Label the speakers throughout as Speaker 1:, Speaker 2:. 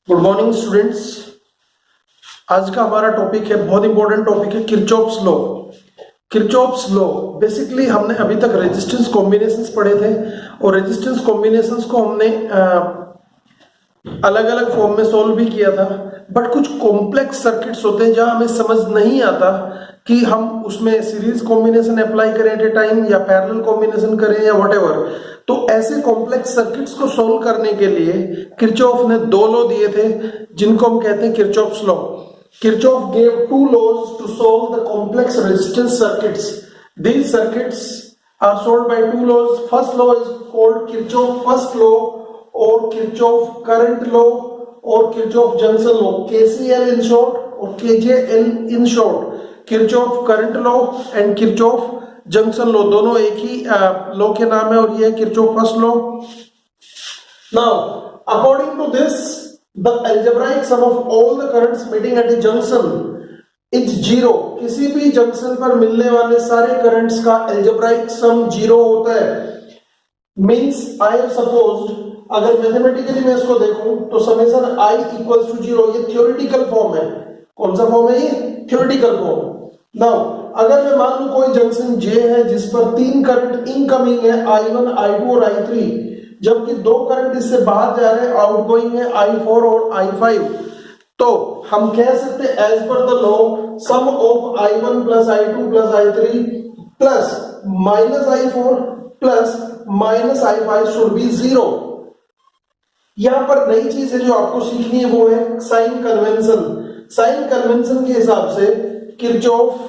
Speaker 1: Good morning students. आज का हमारा टॉपिक है, बहुत इंपॉर्टेंट टॉपिक है, Kirchhoff's law. Kirchhoff's law basically हमने अभी तक रेजिस्टेंस कॉम्बिनेशंस पढ़े थे और रेजिस्टेंस कॉम्बिनेशंस को हमने अलग अलग फॉर्म में सॉल्व भी किया था। बट कुछ कॉम्प्लेक्स सर्किट्स होते हैं जहां हमें समझ नहीं आता कि हम उसमें सीरीज कॉम्बिनेशन अप्लाई करें एट ए टाइम या पैरेलल कॉम्बिनेशन करें या व्हाटएवर। तो ऐसे कॉम्प्लेक्स सर्किट्स को सॉल्व करने के लिए किरचॉफ ने दो लॉ दिए थे जिनको हम कहते हैं Kirchhoff's law. Kirchhoff gave two laws to solve the complex resistance circuits. These circuits are solved by two laws. First law is called Kirchhoff first law or Kirchhoff current law or Kirchhoff junction law, KCL in short or KJL in short. Kirchhoff current law and Kirchhoff junction law दोनों एक ही law के नाम है और ये है Kirchhoff first law. Now, according to this, the algebraic sum of all the currents meeting at a junction is zero. किसी भी जंक्शन पर मिलने वाले सारे करंट्स का algebraic sum जीरो होता है। Means I have supposed, अगर मैथमेटिकली मैं इसको देखूं तो summation I equals to zero, ये theoretical फॉर्म है। कौन सा फॉर्म है ये? theoretical form. Now अगर मैं मान लूं कोई जंक्शन J है जिस पर तीन करंट इनकमिंग है I1, I2 और I3, जबकि दो करंट इससे बाहर जा रहे हैं, आउटगोइंग है I4 और I5, तो हम कह सकते हैं एज पर the law sum of I1 plus I2 plus I3 plus minus I4 plus minus I5 should be zero. यहां पर नई चीज है जो आपको सीखनी है, वो है साइन कन्वेंशन। साइन कन्वेंशन के हिसाब से किरचॉफ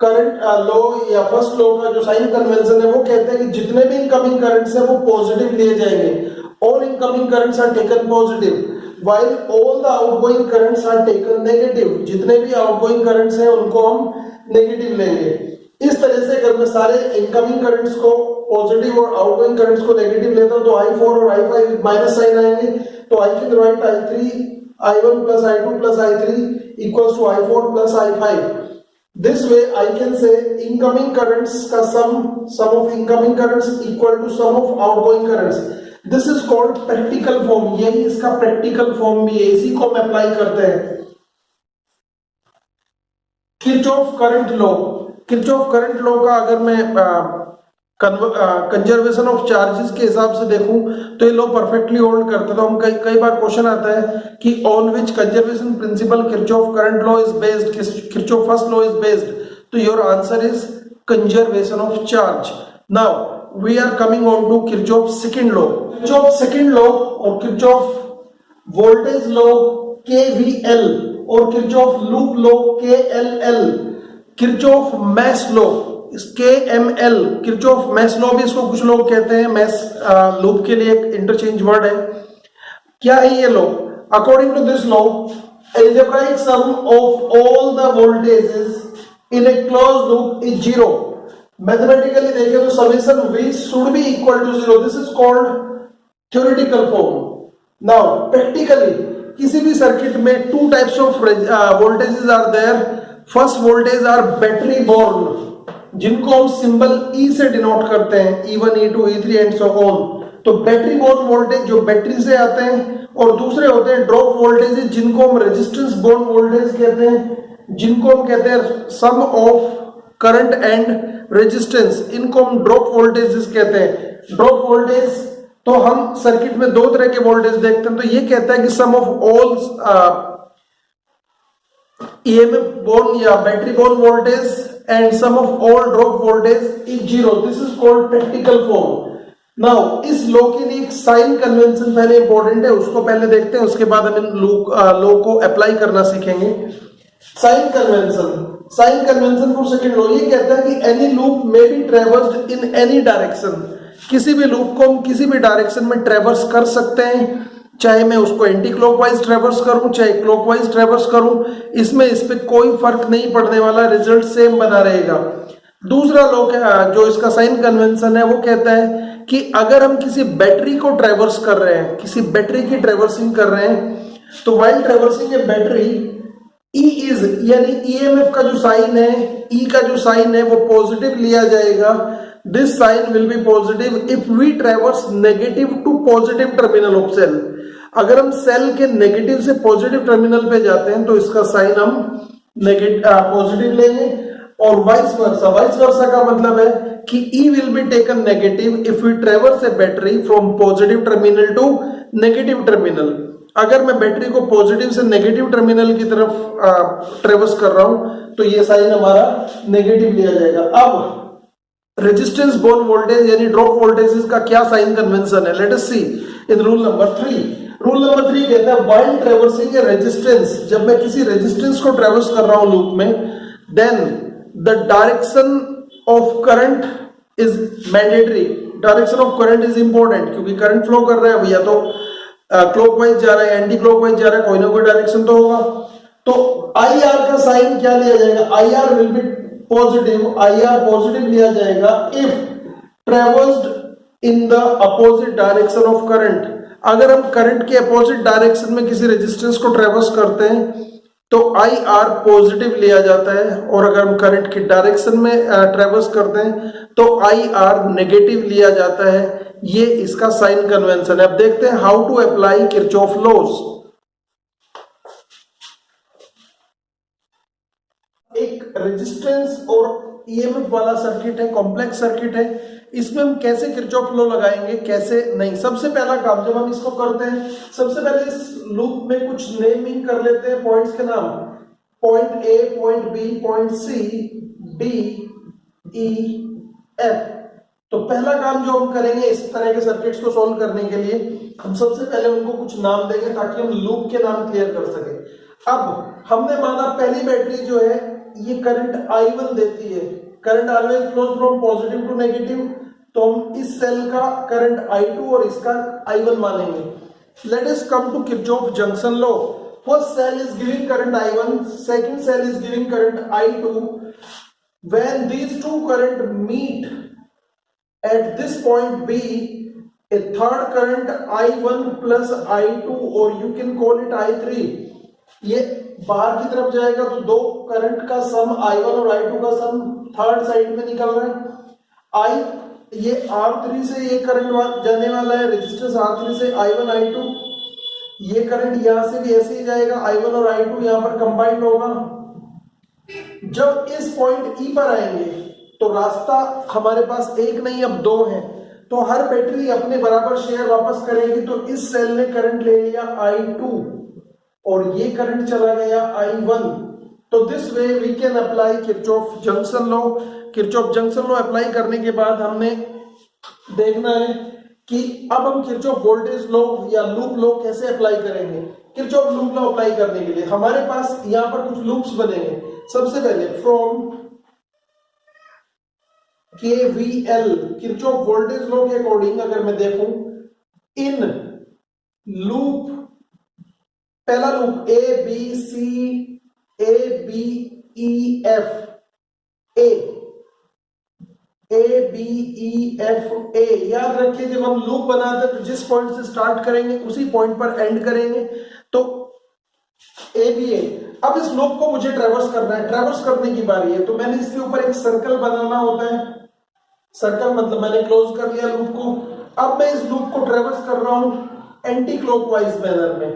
Speaker 1: करंट लॉ या फर्स्ट लॉ का जो साइन कन्वेंशन है वो कहते हैं कि जितने भी इनकमिंग करंट्स हैं वो पॉजिटिव लिए जाएंगे। All incoming currents are taken positive while all the outgoing currents are taken negative. जितने भी आउटगोइंग करंट्स हैं उनको हम नेगेटिव लेंगे। इस तरह से अगर मैं सारे इनकमिंग करंट्स को पॉजिटिव और आउटगोइंग करंट्स को नेगेटिव लेता हूं तो I4 और I5 विद माइनस साइन आएंगे। तो I can write I1 plus I2 plus I3 equals to I4 plus I5. This way I can say incoming currents का sum of incoming currents equal to sum of outgoing currents. This is called practical form. यही इसका practical form भी है, इसी को हम apply करते हैं। Kirchhoff current law, Kirchhoff current law का अगर मैं कंजर्वेशन ऑफ चार्जेस के हिसाब से देखूं तो ये लॉ परफेक्टली होल्ड करता है। तो हम कई बार क्वेश्चन आता है कि on which conservation principle Kirchhoff current law is based, Kirchhoff first law is based, तो your answer is conservation of charge. Now we are coming on to Kirchhoff second law. Kirchhoff second law और Kirchhoff voltage law KVL और Kirchhoff loop law KLL, Kirchhoff mesh law KML, Kirchhoff mesh law भी इसको कुछ लोग कहते हैं, mash loop के लिए एक इंटरचेंज वर्ड है। क्या है ये law? According to this law, algebraic sum of all the voltages in a closed loop is zero. Mathematically देखें तो summation V should be equal to zero. This is called theoretical form. Now practically किसी भी circuit में two types of voltages are there. First voltage are battery borne, जिनको हम symbol E से denote करते हैं, E1, E2, E3 and so on. तो battery born voltage जो बैटरी से आते हैं, और दूसरे होते हैं ड्रॉप वोल्टेज जिनको हम रेजिस्टेंस बोर्न वोल्टेज कहते हैं, जिनको हम कहते हैं सम ऑफ करंट एंड रेजिस्टेंस, इनको हम ड्रॉप वोल्टेजेस कहते हैं। ड्रॉप वोल्टेज तो हम सर्किट में दो तरह के वोल्टेज देखते हैं, तो ये कहता है कि सम ऑफ ऑल EMF borne या battery borne voltage and sum of all drop voltage is zero. This is called practical form. Now इस लॉ के लिए एक साइन कन्वेंशन पहले इंपॉर्टेंट है, उसको पहले देखते हैं, उसके बाद हम इन लॉ को अप्लाई करना सीखेंगे। Sign convention for second law ये कहता है कि any loop may be traversed in any direction. किसी भी लूप को हम किसी भी डायरेक्शन में ट्रेवर्स कर सकते हैं, चाहे मैं उसको एंटी क्लॉकवाइज ट्रेवर्स करूं चाहे क्लॉकवाइज ट्रेवर्स करूं, इसमें इस पे कोई फर्क नहीं पड़ने वाला, रिजल्ट सेम बना रहेगा। दूसरा लॉ जो इसका साइन कन्वेंशन है वो कहता है कि अगर हम किसी बैटरी को ट्रेवर्स कर रहे हैं, किसी बैटरी की ट्रेवर्सिंग कर रहे हैं, तो while traversing A battery E is यानी EMF का जो साइन है, E का जो साइन है वो पॉजिटिव लिया जाएगा। This sign will be positive if we traverse negative to positive terminal of cell. अगर हम सेल के नेगेटिव से पॉजिटिव टर्मिनल पे जाते हैं तो इसका साइन हम पॉजिटिव लेंगे, और वाइस वर्सा का मतलब है कि E will be taken negative if we traverse a battery from positive terminal to negative terminal. अगर मैं बैटरी को पॉजिटिव से नेगेटिव टर्मिनल की तरफ ट्रेवर्स कर रहा हूं तो ये साइन हमारा नेगेटिव लिया जाएगा। अब रेजिस्टेंस बोन वोल्टेज यानी ड्रॉप वोल्टेज का क्या साइन कन्वेंशन है, let us see in rule number 3। Rule number 3 कहता है व्हाइल ट्रेवर्सिंग ए रेजिस्टेंस, जब मैं किसी रेजिस्टेंस को ट्रेवर्स कर रहा हूं लूप में, then the direction of current is mandatory. Direction of current is important, क्योंकि करंट फ्लो कर रहा है, या तो क्लॉकवाइज जा रहा है, एंटी क्लॉकवाइज जा रहा है, कोई ना कोई डायरेक्शन तो होगा। तो आई आर का साइन क्या लिया जाएगा, आई R will B positive, I R positive लिया जाएगा if traversed in the opposite direction of current. अगर हम करंट के अपोजिट डायरेक्शन में किसी रेजिस्टेंस को ट्रेवर्स करते हैं तो आई आर पॉजिटिव लिया जाता है, और अगर हम करंट की डायरेक्शन में ट्रेवर्स करते हैं तो आई आर नेगेटिव लिया जाता है। ये इसका साइन कन्वेंशन है। अब देखते हैं how to apply Kirchhoff laws. एक रेजिस्टेंस और ईएमएफ वाला सर्किट है, कॉम्प्लेक्स सर्किट है, इसमें हम कैसे किरचॉफ लॉ लगाएंगे, कैसे नहीं। सबसे पहला काम जब हम इसको करते हैं, सबसे पहले इस लूप में कुछ नेमिंग कर लेते हैं पॉइंट्स के नाम, point A, point B, point C, D, E, F. तो पहला काम जो हम करेंगे इस तरह के सर्किट्स को सॉल्व करने के लिए, हम सबसे पहले उनको कुछ नाम देंगे ताकि हम लूप के नाम क्लियर कर सके। अब हमने माना पहली बैटरी जो है ये करंट I1 देती है, current always flows from positive to negative, तो हम इस सेल का करंट I2 और इसका I1 मानेंगे। Let us come to Kirchhoff junction law. First cell is giving current I1, second cell is giving current I2। When these two current meet at this point B, a third current I1 plus I2, or you can call it I3, ये बाहर की तरफ जाएगा तो दो current का सम I1 और I2 का सम थर्ड साइड में निकल रहा है। ये R3 से ये करंट जाने वाला है, रेजिस्टेंस R3 से I1 I2, ये करंट यहां से भी ऐसे ही जाएगा, I1 और I2 यहां पर कंबाइंड होगा। जब इस पॉइंट E पर आएंगे तो रास्ता हमारे पास एक नहीं अब दो है, तो हर बैटरी अपने बराबर शेयर वापस करेगी। तो इस सेल ने करंट ले लिया I2 और ये करंट चला गया I1। तो this way we can apply Kirchhoff junction law. Kirchhoff junction law apply करने के बाद हमने देखना है कि अब हम किरचॉफ वोल्टेज लॉ या लूप लॉ कैसे अप्लाई करेंगे। किरचॉफ लूप लॉ अप्लाई करने के लिए हमारे पास यहां पर कुछ लूप्स बनेंगे। सबसे पहले from KVL Kirchhoff voltage law के अकॉर्डिंग अगर मैं देखूं, इन लूप पहला loop A B C A B E F A A B E F A, याद रखिए जब हम लूप बनाते हैं तो जिस पॉइंट से स्टार्ट करेंगे उसी पॉइंट पर एंड करेंगे। तो A B A, अब इस लूप को मुझे ट्रैवर्स करना है, ट्रैवर्स करने की बारी है, तो मैंने इसके ऊपर एक सर्कल बनाना होता है। सर्कल मतलब मैंने क्लोज कर लिया लूप को। अब मैं इस लूप को ट्रैवर्स कर रहा हूं एंटी क्लॉकवाइज मैनर में।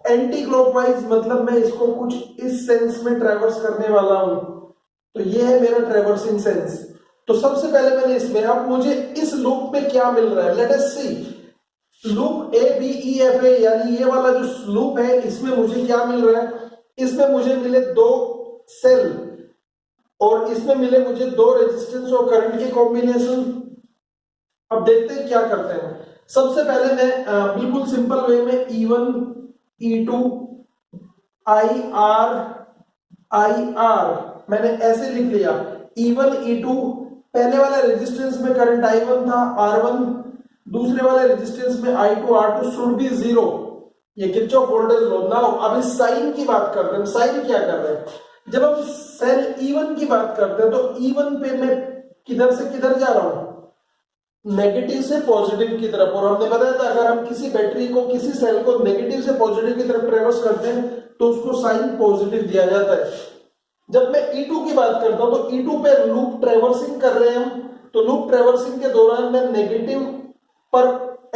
Speaker 1: एंटी क्लॉकवाइज मतलब मैं इसको कुछ इस सेंस में ट्रैवर्स करने वाला हूं, तो ये है मेरा ट्रैवर्सिंग सेंस। तो सबसे पहले मैंने इसमें, अब मुझे इस लूप में क्या मिल रहा है, let us see. Loop A B E F A यानी ये वाला जो लूप है इसमें मुझे क्या मिल रहा है, इसमें मुझे मिले दो सेल और इसमें मिले मुझे दो रेजिस्टेंस और करंट के कॉम्बिनेशन। अब देखते हैं क्या करते हैं। सबसे पहले मैं बिल्कुल सिंपल वे में E1 E2 IR मैंने ऐसे लिख लिया। E1 E2, पहले वाले रेजिस्टेंस में करंट I1 था R1, दूसरे वाले रेजिस्टेंस में I2 R2 शुड बी 0। ये किरचॉफ वोल्टेज लॉ। नाउ अब इस साइन की बात करते हैं। साइन क्या कर रहे हैं, जब हम सेल E1 की बात करते हैं तो E1 पे मैं किधर से किधर जा रहा हूं, नेगेटिव से पॉजिटिव की तरफ। और हमने बताया था अगर हम किसी बैटरी को, किसी सेल को नेगेटिव से पॉजिटिव की तरफ ट्रेवर्स करते हैं तो उसको साइन पॉजिटिव दिया जाता है। जब मैं E2 की बात करता हूं तो E2 पे लूप ट्रेवर्सिंग कर रहे हैं हम, तो लूप ट्रेवर्सिंग के दौरान मैं नेगेटिव पर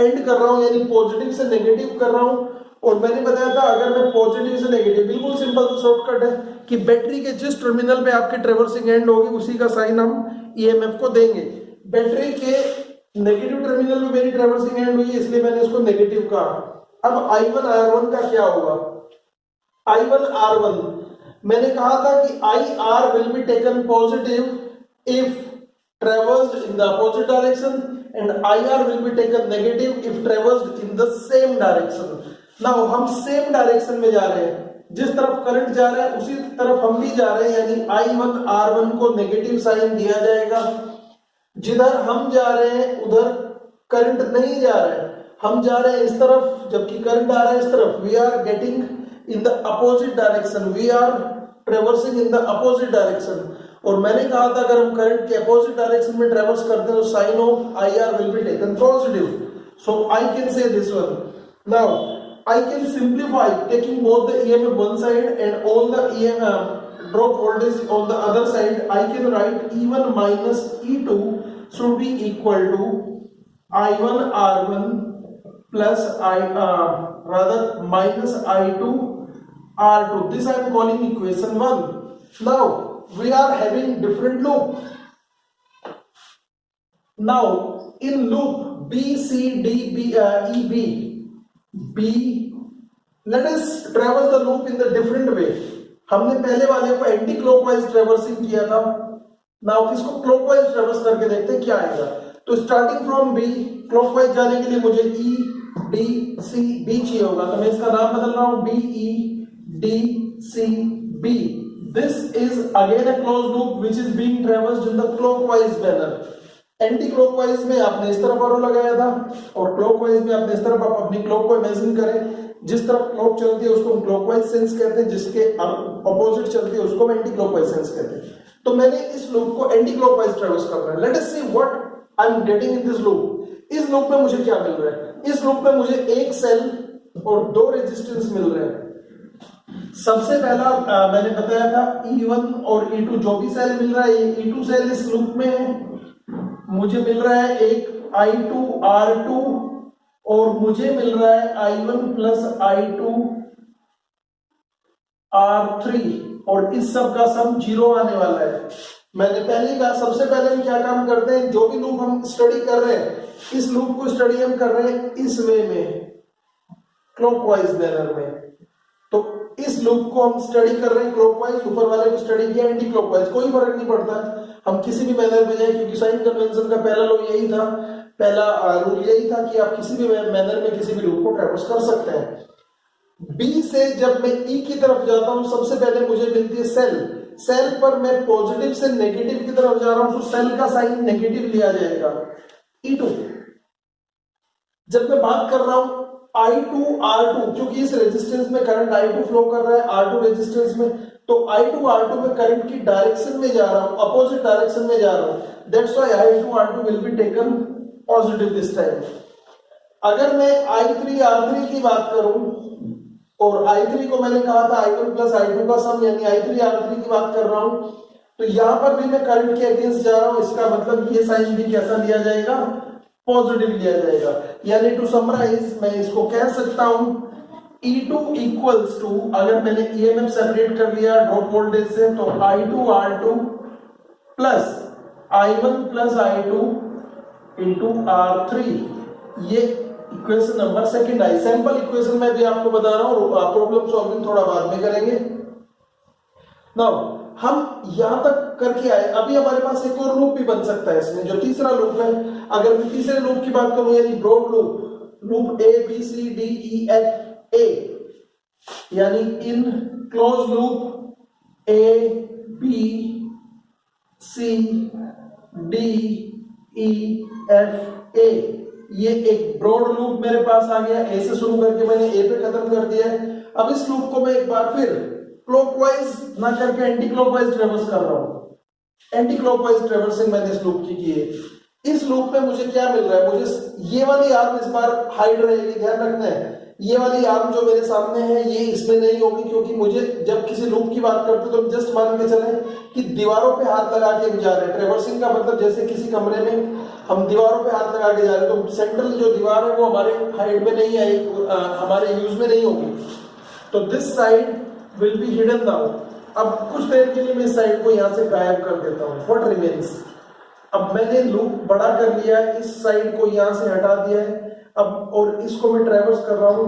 Speaker 1: एंड कर रहा हूं, यानी पॉजिटिव से नेगेटिव कर रहा हूं। और मैंने बताया था अगर मैं पॉजिटिव से नेगेटिव, बिल्कुल सिंपल सा शॉर्टकट है कि बैटरी के जिस टर्मिनल पे आपके ट्रेवर्सिंग एंड होगी उसी का साइन हम ईएमएफ को देंगे। बैटरी के नेगेटिव टर्मिनल में मेरी ट्रेवर्सिंग एंड हुई, इसलिए मैंने इसको नेगेटिव कहा। अब I1 R1 का क्या होगा? I1 R1 मैंने कहा था कि IR will be taken positive if traversed in the opposite direction and IR will be taken negative if traversed in the same direction। Now हम सेम डायरेक्शन में जा रहे हैं, जिस तरफ करंट जा रहा है उसी तरफ हम भी जा रहे हैं, यानी I1 R1 को नेगेटिव साइन दिया जाएगा। जिधर हम जा रहे हैं उधर करंट नहीं जा रहा है, हम जा रहे हैं इस तरफ जबकि करंट आ रहा है इस तरफ। We are getting in the opposite direction, we are traversing in the opposite direction. और मैंने कहा था अगर हम करंट के अपोजिट डायरेक्शन में ट्रेवर्स करते हैं तो sign of I R will be taken positive. So I can say this one. Now I can simplify taking both the EMF one side and all the EMF drop voltage on the other side. I can write E1 minus E2 should be equal to I1 R1 plus rather minus I2 R2. This I am calling equation 1. Now we are having different loop. Now in loop B C D B E B B, let us traverse the loop in the different way. हमने पहले वाले को anti clockwise traversing किया था। Now इसको clockwise ट्रेवर्स करके देखते हैं क्या आएगा। तो स्टार्टिंग फ्रॉम बी क्लॉकवाइज जाने के लिए मुझे ई डी सी बी चाहिए होगा, तो मैं इसका नाम बदल रहा हूं B E D C B. This is again a close loop which is being traversed in the clockwise manner. Anticlockwise में आपने इस तरफ एरो लगाया था और क्लॉकवाइज में आपने इस तरफ। आप अपनी क्लॉक को इमेजिन करें, जिस तरफ क्लॉक चलती है उसको हम क्लॉकवाइज सेंस कहते हैं, जिसके अपोजिट चलती है उसको हम एंटी क्लॉकवाइज सेंस कहते हैं। तो मैंने इस लूप को एंटी क्लॉकवाइज ट्रेवर्स करना है। Let us see what I am getting in this loop. इस लूप में मुझे क्या मिल रहा है? इस लूप में मुझे एक सेल और दो रेजिस्टेंस मिल रहे हैं। सबसे पहला मैंने बताया था E1 और E2 जो भी सेल मिल रहा है, E2 सेल इस लूप में है। मुझे मिल रहा है एक I2 R2 और मुझे मिल रहा है I1 प्लस I2 R3 और इस सब का सम 0 आने वाला है। मैंने पहले कहा सबसे पहले हम क्या काम करते हैं, जो भी लूप हम स्टडी कर रहे हैं इस लूप को स्टडी हम कर रहे हैं इस वे में, क्लॉकवाइज मैनर में। तो इस लूप को हम स्टडी कर रहे हैं क्लॉकवाइज, ऊपर वाले को स्टडी किया एंटी क्लॉकवाइज, कोई फर्क नहीं पड़ता हम किसी भी मैनर में जाए, क्योंकि साइन कन्वेंशन का पहला लॉ यही था, पहला रूल यही था कि आप किसी भी मैनर में किसी भी लूप को ट्रैवर्स कर सकते हैं। बी से जब मैं ई की तरफ जाता हूं सबसे पहले मुझे मिलती है सेल। सेल पर मैं पॉजिटिव से नेगेटिव की तरफ जा रहा हूं तो सेल का साइन नेगेटिव लिया जाएगा E2। जब मैं बात कर रहा हूं I2 R2, क्योंकि इस रेजिस्टेंस में करंट I2 फ्लो कर रहा है R2 रेजिस्टेंस में, तो I2 R2 में करंट की डायरेक्शन में जा रहा हूं, अपोजिट डायरेक्शन में जा रहा हूं। That's why I2 R2 will be taken positive this time. अगर मैं I3 R3 की बात करूं और I3 को मैंने कहा था I1 प्लस I2 का सम, यानी I3 R3 की बात कर रहा हूं, तो यहां पर भी मैं करंट के अगेंस्ट जा रहा हूं। इसका मतलब ये साइन भी कैसा लिया जाएगा? पॉजिटिव लिया जाएगा। यानी टू समराइज मैं इसको कह सकता हूं E2 इक्वल्स टू, अगर मैंने EMF सेपरेट कर लिया ड्रॉप वोल्टेज से, तो I2 R2 plus I1 plus I2 into R3। ये इक्वेशन नंबर सेकंड आई। सैंपल इक्वेशन में भी आपको बता रहा हूं, प्रॉब्लम सॉल्विंग थोड़ा बाद में करेंगे। नाउ हम यहां तक करके आए, अभी हमारे पास एक और लूप भी बन सकता है इसमें, जो तीसरा लूप है। अगर मैं तीसरे लूप की बात करूं यानी broad loop, loop A B C D E F A, यानी in close loop A B C D E F A, ये एक ब्रॉड लूप मेरे पास आ गया। ए से शुरू करके मैंने ए पे खत्म कर दिया है। अब इस लूप को मैं एक बार फिर क्लॉकवाइज ना करके एंटी क्लॉकवाइज ट्रेवर्स कर रहा हूं। एंटी क्लॉकवाइज ट्रेवर्सिंग मैंने इस लूप की है। इस लूप में मुझे क्या मिल रहा है? मुझे ये वाली याद इस बार हाइड रहेगी, ध्यान रखना है। ये वाली आर्म जो मेरे सामने है ये इसमें नहीं होगी, क्योंकि मुझे जब किसी लूप की बात करते हैं तो हम जस्ट मान के चले कि दीवारों पे हाथ लगा के जा रहे हैं। ट्रेवर्सिंग का मतलब जैसे किसी कमरे में हम दीवारों पे हाथ लगा के जा रहे हैं, तो सेंट्रल जो दीवार है वो हमारे हाइड में नहीं आई, हमारे यूज में नहीं होगी, तो this side will be hidden now. अब कुछ देर के लिए मैं इस साइड को यहाँ से गायब कर देता हूँ। व्हाट रिमेन्स, अब मैंने लूप बड़ा कर लिया है, इस साइड को यहां से हटा दिया है अब, और इसको मैं ट्रैवर्स कर रहा हूं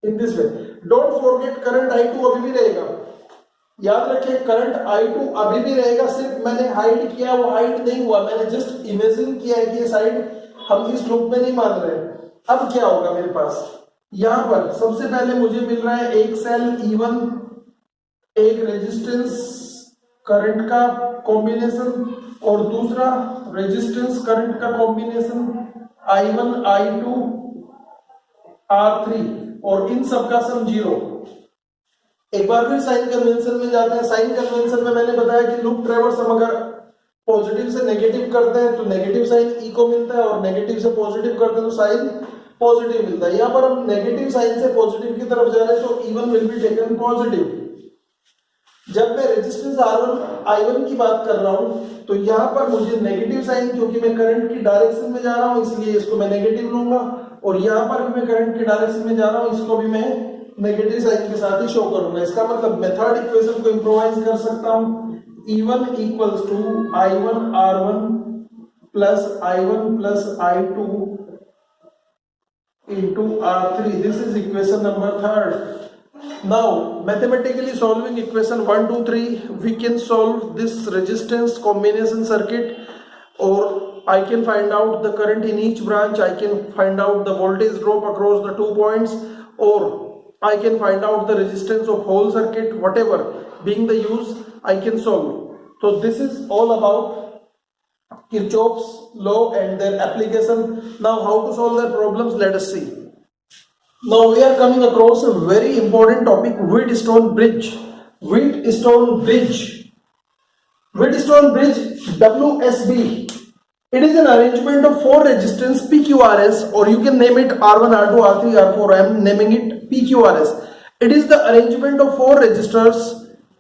Speaker 1: in this way. Don't forget current I2 अभी भी रहेगा, याद रखें करंट I2 अभी भी रहेगा, सिर्फ मैंने हाइड किया, वो हाइड नहीं हुआ, मैंने जस्ट इमेजिन किया है कि ये साइड हम इस लूप में नहीं मान रहे। अब क्या होगा मेरे पास, यहां पर सबसे पहले मुझे मिल रहा है एक सेल E1, एक रेजिस्टेंस करंट का कॉम्बिनेशन और दूसरा रेजिस्टेंस करंट का कॉम्बिनेशन I1 I2 R3, और इन सब का सम 0। एक बार फिर साइन कन्वेंशन में जाते हैं। साइन कन्वेंशन में मैंने बताया कि लूप ट्रैवर्स हम अगर पॉजिटिव से नेगेटिव करते हैं तो नेगेटिव साइन ई को मिलता है, और नेगेटिव से पॉजिटिव करते हैं तो साइन पॉजिटिव मिलता है। यहां पर हम नेगेटिव साइन से पॉजिटिव की तरफ जा रहे हैं, तो E1 will be taken positive. जब मैं रेजिस्टेंस R1 I1 की बात कर रहा हूं तो यहां पर मुझे नेगेटिव साइन, क्योंकि मैं करंट की डायरेक्शन में जा रहा हूं इसलिए इसको मैं नेगेटिव लूंगा, और यहां पर भी मैं करंट की डायरेक्शन में जा रहा हूं, इसको भी मैं नेगेटिव साइन के साथ ही शो करूंगा। इसका मतलब मैं थर्ड इक्वेशन को इंप्रोवाइज कर सकता हूं, E1 equals to I1 R1 plus I1 plus I2 into R3. This is equation number third. Now mathematically solving equation 1 2 3, we can solve this resistance combination circuit, or I can find out the current in each branch, I can find out the voltage drop across the 2 points, or I can find out the resistance of whole circuit. Whatever being the use, I can solve. So this is all about Kirchhoff's law and their application. Now how to solve their problems, let us see. Now we are coming across a very important topic, Wheatstone bridge. Wheatstone bridge, Wheatstone bridge, WSB. It is an arrangement of 4 resistance PQRS, or you can name it R1 R2 R3 R4. I am naming it PQRS. It is the arrangement of 4 resistors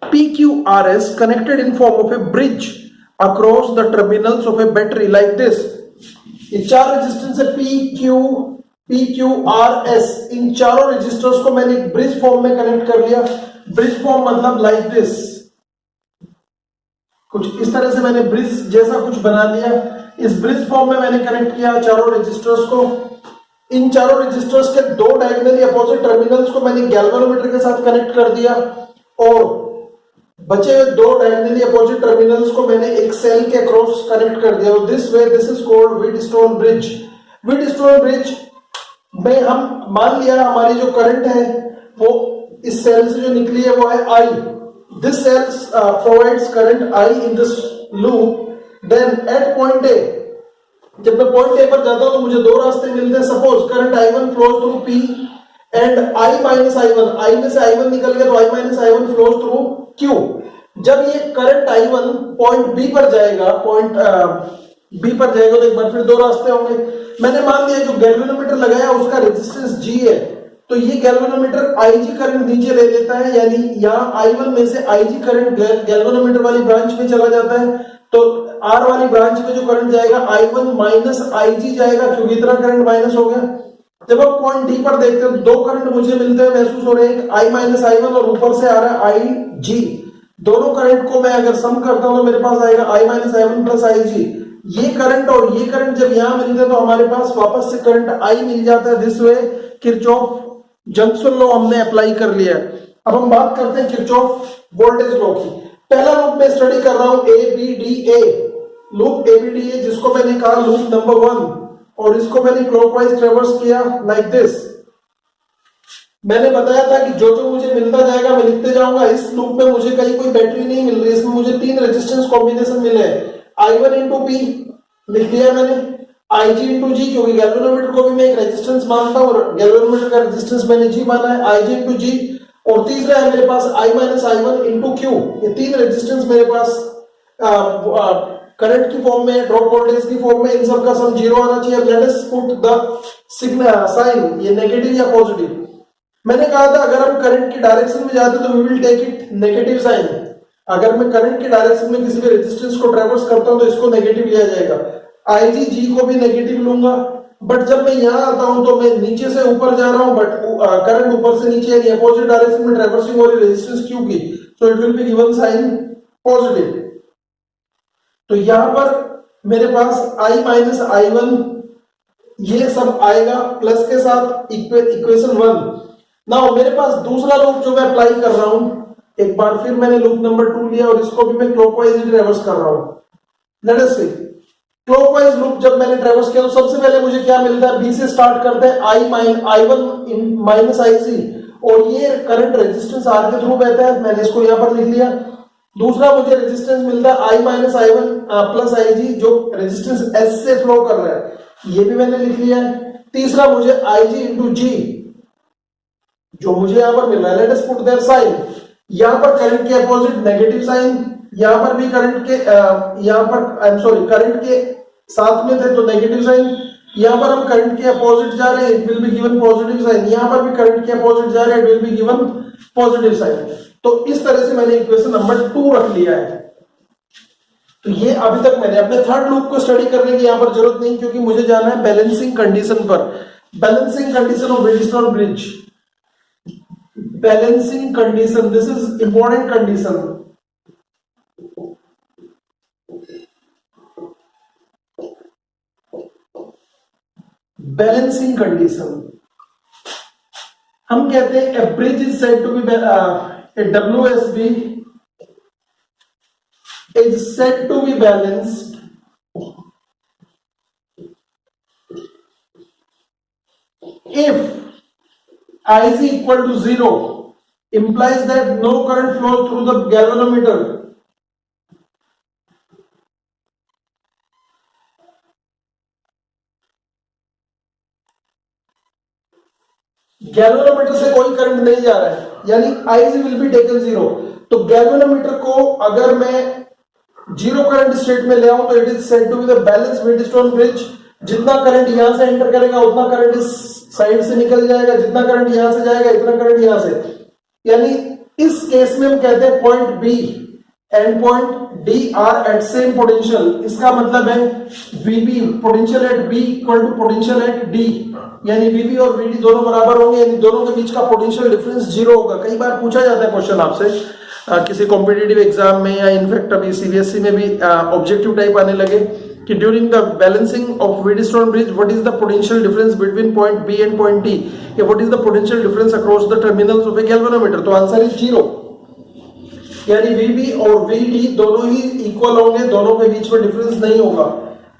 Speaker 1: PQRS connected in form of a bridge across the terminals of a battery like this. ये 4 resistance है PQRS, इन चारों resistors को मैंने एक bridge form में connect कर लिया। Bridge form मतलब लाइक दिस, कुछ इस तरह से मैंने ब्रिज जैसा कुछ बना लिया। इस ब्रिज फॉर्म में मैंने कनेक्ट किया चारों रेजिस्टर्स को। इन चारों रेजिस्टर्स के 2 डायगोनली अपोजिट टर्मिनल्स को मैंने गैल्वेनोमीटर के साथ कनेक्ट कर दिया, और बचे हुए 2 डायगोनली अपोजिट टर्मिनल्स को मैंने एक सेल के अक्रॉस कनेक्ट कर दिया। This way this is called Wheatstone bridge. Wheatstone bridge में हम मान लिया हमारी जो करंट है वो इस सेल से जो निकली है वो है I. This cell provides current I in this loop. Then at point A, जब मैं पॉइंट A पर जाता हूं तो मुझे 2 रास्ते मिलते हैं। Suppose current I1 flows through P and I minus I1, I में से I1 निकल गया तो I minus I1 flows through Q. जब ये करंट I1 पॉइंट B पर जाएगा, B पर जाएगा तो एक बार फिर 2 रास्ते होंगे। मैंने मान लिया जो गैल्वेनोमीटर लगाया उसका रेजिस्टेंस G है, तो ये गैल्वेनोमीटर IG करंट नीचे ले लेता है, यानी यहाँ I1 में से IG करंट गैल्वेनोमीटर वाली ब्रांच में चला जाता है, तो R वाली ब्रांच में जो करंट जाएगा I1 माइनस IG जाएगा, क्योंकि इतना करंट माइनस हो गया। जब आप पॉइंट D पर देखते हो 2 करंट मुझे मिलते हैं, महसूस हो रहे हैं, एक I माइनस I1 और ऊपर से आ रहा है IG। दोनों करंट को मैं अगर सम करता हूं तो मेरे पास आएगा I minus I1 plus IG। ये करंट और ये करंट जब यहां मिलते हैं तो हमारे पास वापस से करंट I मिल जाता है। This way Kirchhoff junction law हमने अप्लाई कर लिया है। अब हम बात करते हैं किरचॉफ वोल्टेज लॉ की। पहला लूप में स्टडी कर रहा हूं ABDA, लूप ABDA जिसको मैंने कहा लूप नंबर 1, और इसको मैंने क्लॉकवाइज ट्रेवर्स किया लाइक दिस। मैंने बताया था कि जो जो मुझे मिलता जाएगा मैं लिखते जाऊंगा। इस लूप में मुझे कहीं कोई बैटरी नहीं मिल रही, इसमें मुझे 3 रेजिस्टेंस कॉम्बिनेशन मिले हैं। I1 into P लिख दिया मैंने, IG into G, क्योंकि गैल्वेनोमीटर को भी मैं एक रेजिस्टेंस मानता हूं और गैल्वेनोमीटर का रेजिस्टेंस मैंने G माना है, IG into G। और तीसरा है मेरे पास I minus I1 into Q। ये 3 रेजिस्टेंस मेरे पास करंट की फॉर्म में, ड्रॉप वोल्टेज की फॉर्म में, इन सब का सम जीरो आना चाहिए। Let us put the signal sign, ये नेगेटिव या पॉजिटिव। मैंने कहा था अगर हम करंट की डायरेक्शन में जाते तो we will take it negative sign. अगर मैं करंट की डायरेक्शन में किसी भी रेजिस्टेंस को ट्रैवर्स करता हूं तो इसको नेगेटिव लिया जाएगा। आईजी जी को भी नेगेटिव लूंगा, बट जब मैं यहां आता हूं तो मैं नीचे से ऊपर जा रहा हूं, बट करंट ऊपर से नीचे यानी अपोजिट डायरेक्शन में ट्रैवर्सिंग हो रही रेजिस्टेंस क्यू की, so it will be given sign positive. तो यहां पर मेरे पास आई माइनस आई वन ये सब आएगा प्लस के साथ इक्वेशन 1। नाउ मेरे पास दूसरा लूप जो मैं अप्लाई कर रहा हूं, एक बार फिर मैंने लूप नंबर 2 लिया और इसको भी मैं क्लॉकवाइज ही ट्रैवर्स कर रहा हूं। लेट अस सी, क्लॉकवाइज लूप जब मैंने ट्रैवर्स किया तो सबसे पहले मुझे क्या मिलता है, बी से स्टार्ट करते हैं, आई वन माइनस आई सी, और ये करंट रेजिस्टेंस आर के थ्रू बहता है, मैंने इसको यहां पर लिख लिया। दूसरा मुझे रेजिस्टेंस मिलता है आई माइनस आई वन प्लस आई जी, जो रेजिस्टेंस एस से फ्लो कर रहा है, ये भी मैंने लिख लिया है। तीसरा मुझे आई जी इंटू जी जो मुझे यहां पर मिल रहा है, let us put their sign. यहां पर करंट के अपोजिट नेगेटिव साइन, यहां पर भी करंट के यहां पर आई एम सॉरी करंट के साथ में थे तो नेगेटिव साइन, यहां पर हम करंट के अपोजिट जा रहे हैं, it will be given positive sign, यहां पर भी करंट के अपोजिट जा रहे हैं, it will be given positive sign. तो इस तरह से मैंने इक्वेशन नंबर 2 रख लिया है। तो ये अभी तक मैंने अपने थर्ड लूप को स्टडी करने की यहां पर जरूरत नहीं, क्योंकि मुझे जाना है बैलेंसिंग कंडीशन पर। Balancing condition of Wheatstone bridge, balancing condition, this is important condition. Balancing condition हम कहते हैं a bridge is said to be a WSB is said to be balanced if I is equal to 0, implies that no current flows through the galvanometer. Galvanometer से कोई current नहीं जा रहा है, यानी I विल बी टेकन 0। तो galvanometer को अगर मैं जीरो करंट स्टेट में ले आऊं तो it is said to be the balance Wheatstone bridge. जितना करंट यहां से एंटर करेगा उतना करंट इस साइड से निकल जाएगा, जितना करंट यहां से जाएगा इतना करंट यहां से, यानी इस केस में हम कहते हैं point B and point D are at same potential. इसका मतलब है VB potential at B equal to potential at D, यानी वीबी और वीडी दोनों बराबर होंगे, यानी दोनों के बीच का पोटेंशियल डिफरेंस जीरो होगा। कई बार पूछा जाता है क्वेश्चन आपसे किसी कॉम्पिटिटिव एग्जाम में, या इनफैक्ट अभी सीबीएसई में भी ऑब्जेक्टिव टाइप आने लगे कि during the balancing of Wheatstone bridge what is the potential difference between point B and point D, या what is the potential difference across the terminals of a galvanometer. तो answer is zero, यानी VB और VD दोनों ही equal होंगे, दोनों के बीच में difference नहीं होगा।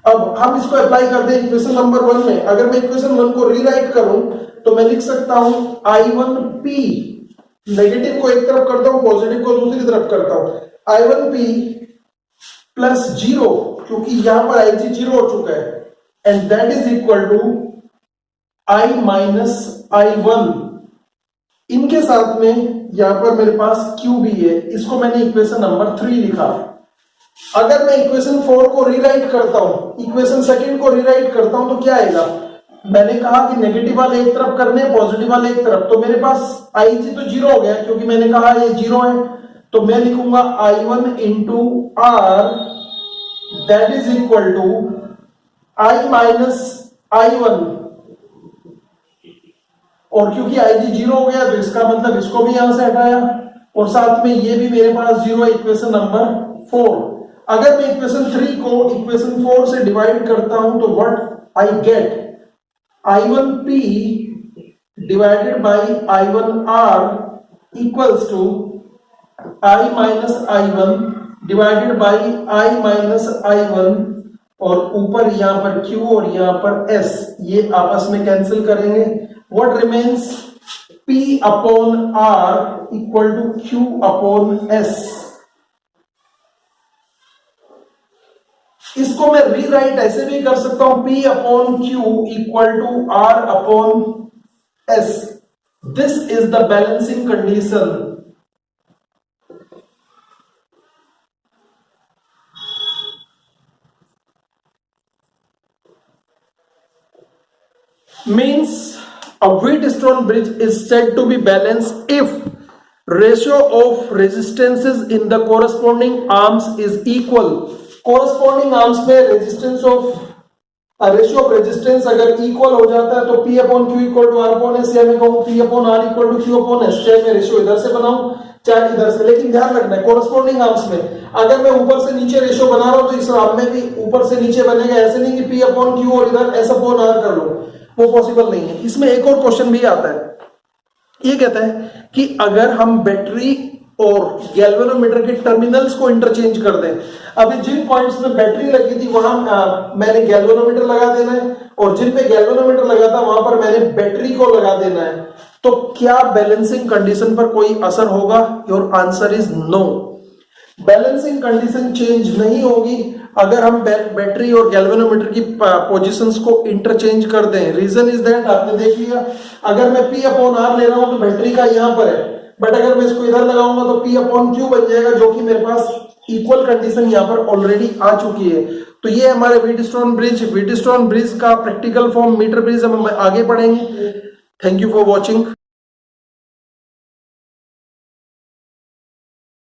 Speaker 1: अब हम इसको अप्लाई करते हैं इक्वेशन नंबर 1 में। अगर मैं इक्वेशन 1 को रीराइट करूं तो मैं लिख सकता हूं I1P, नेगेटिव को एक तरफ करता हूं, पॉजिटिव को दूसरी तरफ करता हूं, I1P प्लस 0, क्योंकि यहां पर IG 0 हो चुका है, and that is equal to I minus I1। इनके साथ में यहां पर मेरे पास Q भी है, इसको मैंने इक्वेशन नंबर 3 लिखा। अगर मैं इक्वेशन 4 को रीराइट करता हूं, इक्वेशन सेकंड को रीराइट करता हूं तो क्या आएगा, मैंने कहा कि नेगेटिव वाले एक तरफ करने हैं, पॉजिटिव वाले एक तरफ, तो मेरे पास IG तो 0 हो गया क्योंकि मैंने कहा ये 0 है, तो मैं लिखूंगा I1 into R that is equal to I minus I1, और क्योंकि IG 0 हो गया तो इसका मतलब इसको भी यहां से हटाया, और साथ में ये भी मेरे पास 0 है, इक्वेशन नंबर 4। अगर मैं इक्वेशन 3 को इक्वेशन 4 से डिवाइड करता हूं तो what I get, I1P divided by I1R equals to I minus I1 divided by I minus I1, और ऊपर यहां पर Q और यहां पर S, ये आपस में कैंसिल करेंगे। What remains, P upon R equal to Q upon S। इसको मैं रीराइट ऐसे भी कर सकता हूं, P upon Q equal to R upon S। This is the balancing condition. means a Wheatstone bridge is said to be balanced if ratio of resistances in the corresponding arms is equal. corresponding arms में resistance of ratio of resistance अगर equal हो जाता है तो P upon Q equal to R upon S, या मैं कहूं P upon R equal to Q upon S, चाहे मैं रेशियो इधर से बनाऊं चाहे इधर से, लेकिन ध्यान रखना है कोरस्पॉन्डिंग आर्म्स में अगर मैं ऊपर से नीचे रेशियो बना रहा हूं तो इस आर्म में भी ऊपर से नीचे बनेगा, ऐसे नहीं कि P अपॉन Q और इधर S अपॉन R कर लो, वो पॉसिबल नहीं है। इसमें एक और क्वेश्चन भी आता है, ये कहता है कि अगर हम बैटरी और गैल्वेनोमीटर के टर्मिनल्स को इंटरचेंज कर दें, अभी जिन पॉइंट्स पे बैटरी लगी थी वहां मैंने गैल्वेनोमीटर लगा देना है, और जिन पे गैल्वेनोमीटर लगा था वहां पर मैंने बैटरी को लगा देना है, तो क्या बैलेंसिंग कंडीशन पर कोई असर होगा? Your answer is no. Balancing condition change नहीं होगी अगर हम बैटरी और गैल्वेनोमीटर की पोजीशंस को इंटरचेंज कर दें। रीजन इज दैट, आपने देख लिया, अगर मैं P अपॉन R ले रहा हूं तो बैटरी का यहां पर है, बट अगर मैं इसको इधर लगाऊंगा तो P अपॉन Q बन जाएगा, जो कि मेरे पास इक्वल कंडीशन यहां पर ऑलरेडी आ चुकी है। तो ये हमारे व्हीटस्टोन ब्रिज का प्रैक्टिकल फॉर्म मीटर ब्रिज हम आगे पढ़ेंगे। Thank you for watching.